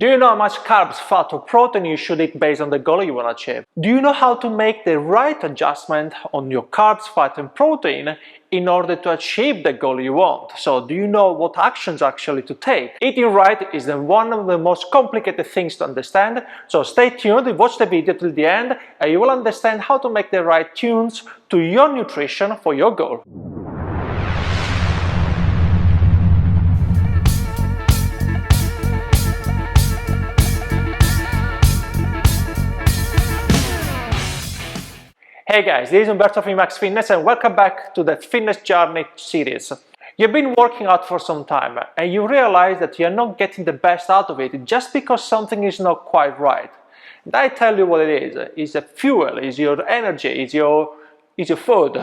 Do you know how much carbs, fat or protein you should eat based on the goal you want to achieve? Do you know how to make the right adjustment on your carbs, fat and protein in order to achieve the goal you want? So do you know what actions actually to take? Eating right is one of the most complicated things to understand, so stay tuned, watch the video till the end and you will understand how to make the right tunes to your nutrition for your goal. Hey guys, this is Umberto from Max Fitness and welcome back to the Fitness Journey series. You've been working out for some time and you realize that you're not getting the best out of it just because something is not quite right. And I tell you what it is. It's a fuel, it's your energy, it's your food.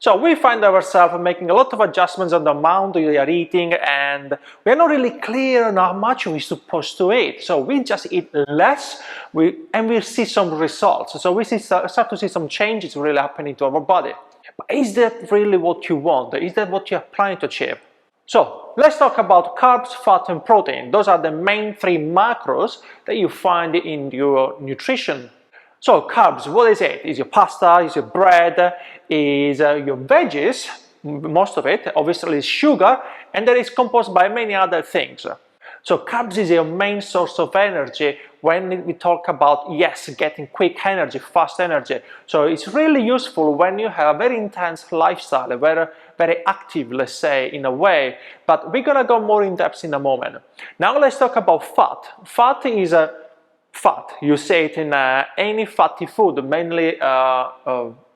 So we find ourselves making a lot of adjustments on the amount we are eating and we're not really clear on how much we're supposed to eat. So we just eat less and we see some results. So we start to see some changes really happening to our body. But is that really what you want? Is that what you're planning to achieve? So let's talk about carbs, fat and protein. Those are the main three macros that you find in your nutrition. So carbs, what is it? Is your pasta, is your bread, is your veggies, most of it, obviously is sugar, and that is composed by many other things. So carbs is your main source of energy when we talk about, yes, getting quick energy, fast energy. So it's really useful when you have a very intense lifestyle, very active, let's say, in a way. But we're gonna go more in depth in a moment. Now let's talk about fat. Fat is fat. You see it in any fatty food, mainly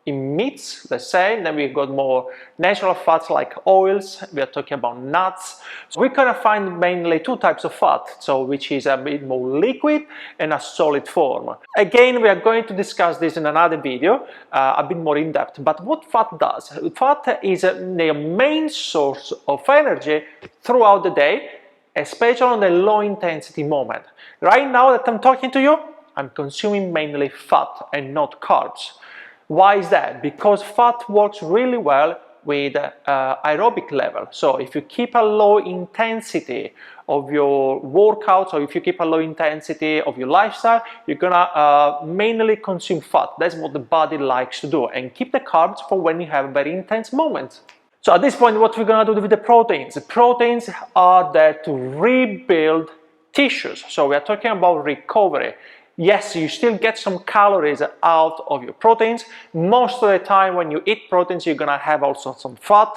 in meats, let's say. Then we've got more natural fats like oils. We are talking about nuts. So we're gonna find mainly two types of fat, so which is a bit more liquid and a solid form. Again, we are going to discuss this in another video, a bit more in depth. But what fat does? Fat is the main source of energy throughout the day, especially on the low intensity moment. Right now that I'm talking to you, I'm consuming mainly fat and not carbs. Why is that? Because fat works really well with aerobic level. So if you keep a low intensity of your workouts or if you keep a low intensity of your lifestyle, you're gonna mainly consume fat. That's what the body likes to do, and keep the carbs for when you have very intense moments. So at this point, what we're gonna do with the proteins? The proteins are there to rebuild tissues. So we are talking about recovery. Yes, you still get some calories out of your proteins. Most of the time when you eat proteins, you're gonna have also some fat.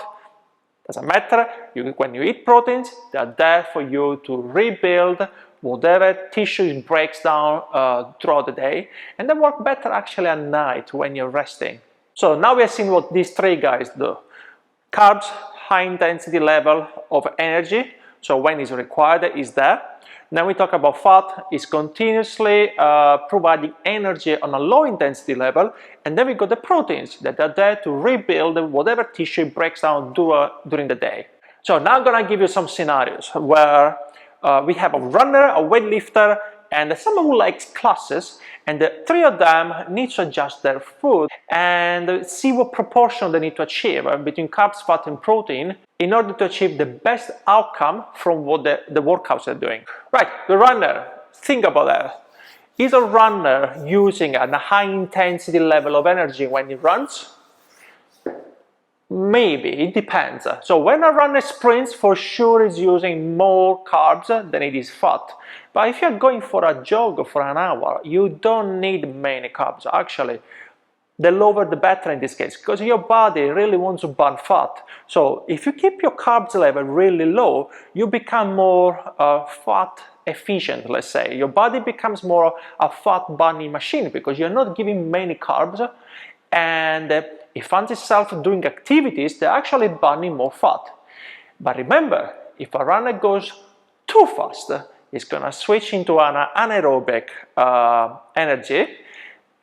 Doesn't matter. When you eat proteins, they're there for you to rebuild whatever tissue breaks down throughout the day. And they work better actually at night when you're resting. So now we have seen what these three guys do. Carbs, high intensity level of energy. So when it's required, is there. Then we talk about fat, is continuously providing energy on a low intensity level, and then we got the proteins that are there to rebuild whatever tissue breaks down during the day. So now I'm gonna give you some scenarios where we have a runner, a weightlifter, and someone who likes classes, and the three of them need to adjust their food and see what proportion they need to achieve between carbs, fat and protein in order to achieve the best outcome from what the workouts are doing. Right, the runner, think about that. Is a runner using a high intensity level of energy when he runs? Maybe, it depends. So when a runner sprints, for sure is using more carbs than it is fat. But if you're going for a jog for an hour, you don't need many carbs. Actually, the lower the better in this case, because your body really wants to burn fat. So if you keep your carbs level really low, you become more fat efficient, let's say. Your body becomes more a fat burning machine because you're not giving many carbs, and it finds itself doing activities that are actually burning more fat. But remember, if a runner goes too fast, it's gonna switch into an anaerobic energy,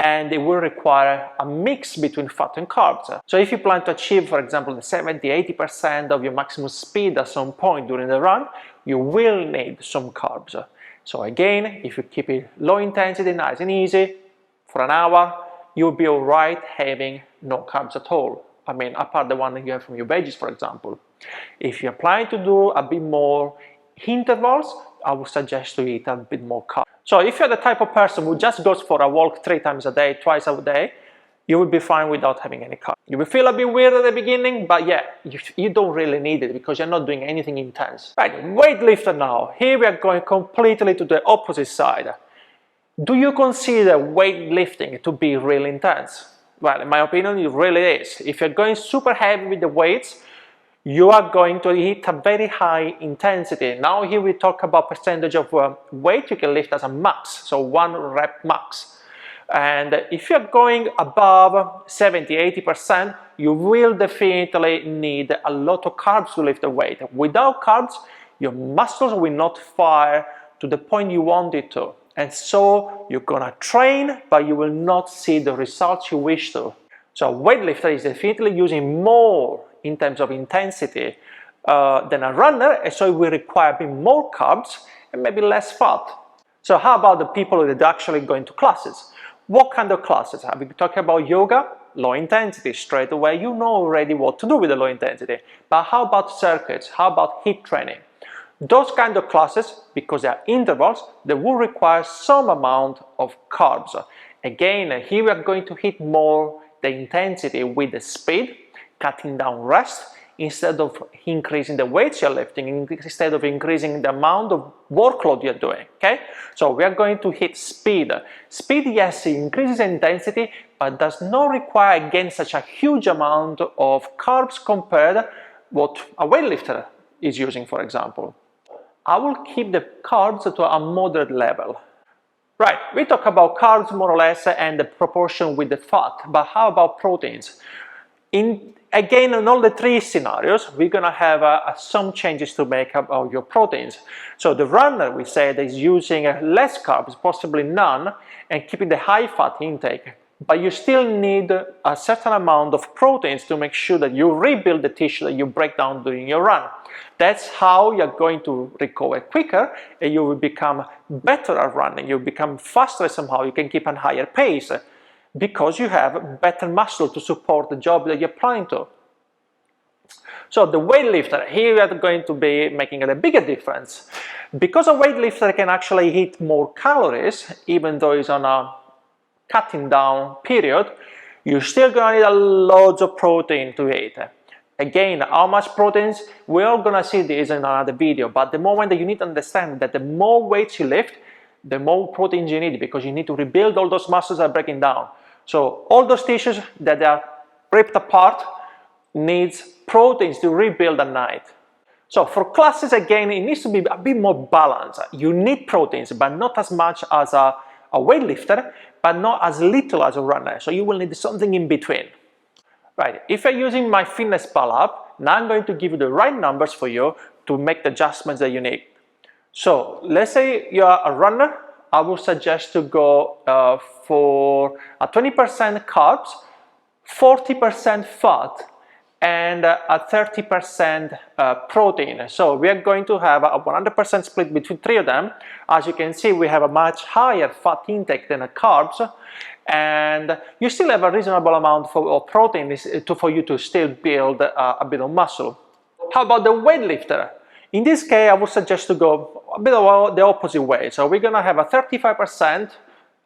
and it will require a mix between fat and carbs. So if you plan to achieve, for example, the 70-80% of your maximum speed at some point during the run, you will need some carbs. So again, if you keep it low intensity, nice and easy, for an hour, you'll be all right having no carbs at all. I mean, apart the one that you have from your veggies, for example. If you're planning to do a bit more intervals, I would suggest to eat a bit more carbs. So if you're the type of person who just goes for a walk 3 times a day, twice a day, you will be fine without having any carbs. You will feel a bit weird at the beginning, but yeah, you don't really need it because you're not doing anything intense. Right, weightlifter now. Here we are going completely to the opposite side. Do you consider weightlifting to be really intense? Well, in my opinion, it really is. If you're going super heavy with the weights, you are going to hit a very high intensity. Now here we talk about percentage of weight you can lift as a max, so 1 rep max. And if you're going above 70–80%, you will definitely need a lot of carbs to lift the weight. Without carbs, your muscles will not fire to the point you want it to. And so you're gonna train, but you will not see the results you wish to. So a weightlifter is definitely using more in terms of intensity than a runner, and so it will require a bit more carbs and maybe less fat. So how about the people that are actually going to classes? What kind of classes? Are we talking about yoga? Low intensity, straight away you know already what to do with the low intensity. But how about circuits? How about HIIT training? Those kind of classes, because they are intervals, they will require some amount of carbs. Again, here we are going to hit more the intensity with the speed, cutting down rest, instead of increasing the weights you're lifting, instead of increasing the amount of workload you're doing, okay? So we are going to hit speed. Speed, yes, it increases intensity, but does not require, again, such a huge amount of carbs compared what a weightlifter is using, for example. I will keep the carbs to a moderate level. Right, we talk about carbs more or less and the proportion with the fat, but how about proteins? Again, in all the 3 scenarios, we're gonna have some changes to make about your proteins. So the runner, we said, is using less carbs, possibly none, and keeping the high fat intake. But you still need a certain amount of proteins to make sure that you rebuild the tissue that you break down during your run. That's how you're going to recover quicker and you will become better at running. You become faster somehow, you can keep a higher pace because you have better muscle to support the job that you're planning to. So the weightlifter, here we are going to be making a bigger difference. Because a weightlifter can actually hit more calories, even though it's on a cutting down period, you're still gonna need a lot of protein to eat. Again, how much proteins, we're all gonna see this in another video, but the moment that you need to understand that the more weights you lift, the more proteins you need, because you need to rebuild all those muscles that are breaking down. So all those tissues that are ripped apart needs proteins to rebuild at night. So for classes, again, it needs to be a bit more balanced. You need proteins, but not as much as a weightlifter, but not as little as a runner. So you will need something in between. Right, if you're using MyFitnessPal app, now I'm going to give you the right numbers for you to make the adjustments that you need. So let's say you're a runner, I would suggest to go for a 20% carbs, 40% fat, and a 30% protein. So we are going to have a 100% split between 3 of them. As you can see, we have a much higher fat intake than a carbs, and you still have a reasonable amount of protein for you to still build a bit of muscle. How about the weightlifter? In this case, I would suggest to go a bit of the opposite way. So we're gonna have a 35%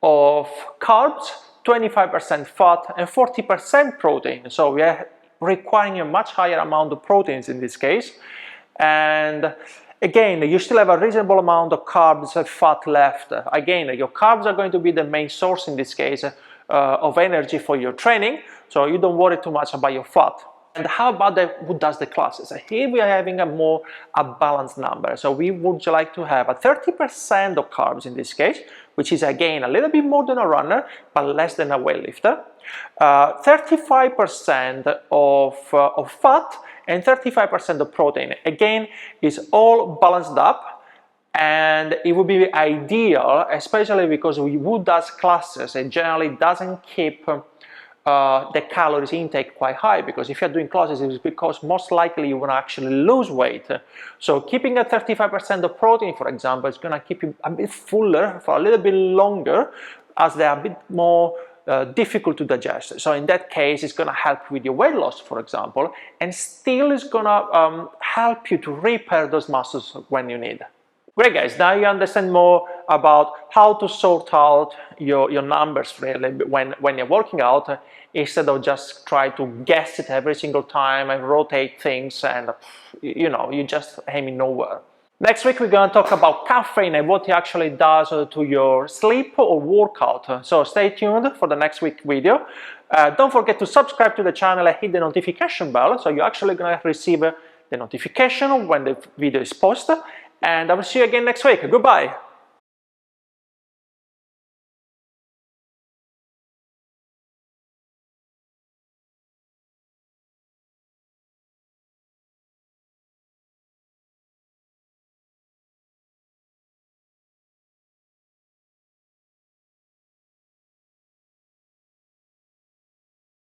of carbs, 25% fat, and 40% protein. So we are requiring a much higher amount of proteins in this case. And again, you still have a reasonable amount of carbs and fat left. Again, your carbs are going to be the main source in this case of energy for your training, so you don't worry too much about your fat. And how about who does the classes? Here we are having a balanced number. So we would like to have a 30% of carbs in this case, which is again a little bit more than a runner, but less than a weightlifter. 35% of fat and 35% of protein. Again, it's all balanced up, and it would be ideal, especially because who does classes, it generally doesn't keep the calories intake quite high, because if you're doing classes, it's because most likely you want to actually lose weight. So keeping a 35% of protein, for example, is going to keep you a bit fuller for a little bit longer, as they are a bit more difficult to digest. So in that case, it's going to help with your weight loss, for example, and still is going to help you to repair those muscles when you need. Great, guys. Now you understand more about how to sort out your numbers really when you're working out, instead of just try to guess it every single time and rotate things, and you're just aiming nowhere. Next week, we're going to talk about caffeine and what it actually does to your sleep or workout. So stay tuned for the next week video. Don't forget to subscribe to the channel and hit the notification bell, so you're actually going to receive the notification when the video is posted. And I will see you again next week. Goodbye.